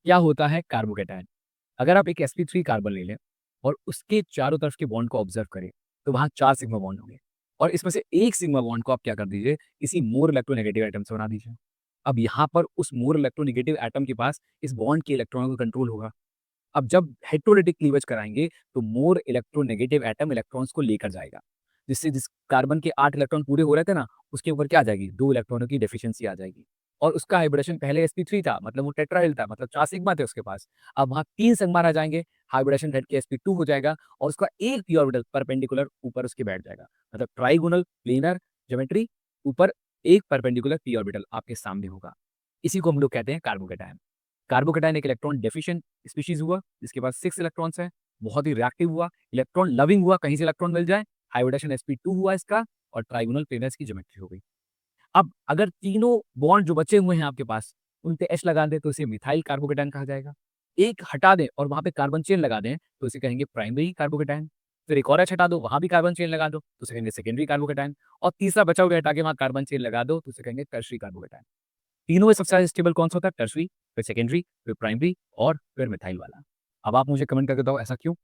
क्या होता है कार्बोकैटायन? अगर आप एक sp3 कार्बन ले लें और उसके चारों तरफ के बॉन्ड को ऑब्जर्व करें, तो वहाँ 4 सिग्मा बॉन्ड होंगे और इसमें से 1 सिग्मा बॉन्ड को आप क्या कर दीजिए, किसी मोर इलेक्ट्रोनेगेटिव एटम से बना दीजिए। अब यहाँ पर उस मोर इलेक्ट्रोनेगेटिव एटम के पास इस बॉन्ड के इलेक्ट्रॉनों का कंट्रोल होगा। अब जब हेटेरोलिटिक क्लीवेज कराएँगे, तो मोर इलेक्ट्रोनेगेटिव एटम इलेक्ट्रॉन्स को लेकर जाएगा। जिससे जिस कार्बन के 8 इलेक्ट्रॉन पूरे हो रहे थे ना, उसके ऊपर क्या आ जाएगी, 2 इलेक्ट्रॉनों की डेफिशिएंसी आ जाएगी। और उसका हाइब्रिडेशन पहले sp3 था, मतलब वो टेट्राहेड्रल था, मतलब 4 सिग्मा थे उसके पास। अब वहाँ 3 सिग्मा रह जाएँगे, हाइब्रिडेशन हट के sp2 हो जाएगा और उसका एक p ऑर्बिटल परपेंडिकुलर ऊपर उसके बैठ जाएगा। मतलब ट्राइगोनल प्लेनर ज्योमेट्री, ऊपर एक परपेंडिकुलर p ऑर्बिटल आपके सामने होगा। इसी को हम लोग कहते हैं कार्बोकैटायन। कार्बोकैटायन एक इलेक्ट्रॉन डेफिशिएंट स्पीशीज़ हुआ, जिसके पास 6 इलेक्ट्रॉन्स हैं, बहुत ही रिएक्टिव हुआ, इलेक्ट्रॉन लविंग हुआ, कहीं से इलेक्ट्रॉन मिल जाए, हाइब्रिडेशन sp2 हुआ इसका और ट्राइगोनल प्लेनर्स की ज्योमेट्री हो गई। अब अगर तीनों बॉन्ड जो बचे हुए हैं आपके पास, उन पे H लगा दें तो इसे मिथाइल कार्बोकैटायन कहा जाएगा। एक हटा दें और वहाँ पे कार्बन चेन लगा दें, तो इसे कहेंगे प्राइमरी कार्बोकैटायन। फिर एक और H हटा दो, वहाँ भी कार्बन चेन लगा दो, तो उसे कहेंगे सेकेंडरी कार्बोकैटायन और तीसरा बचा हुआ हटा के वहाँ कार्बन चेन लगा दो, तो उसे कहेंगे टर्शियरी कार्बोकैटायन। तीनों में सबसे ज़्यादा स्टेबल कौन-सा होता है? टर्शियरी, फिर सेकेंडरी, फिर प्राइमरी और फिर मिथाइल वाला। अब आप मुझे कमेंट करके बताओ ऐसा क्यों?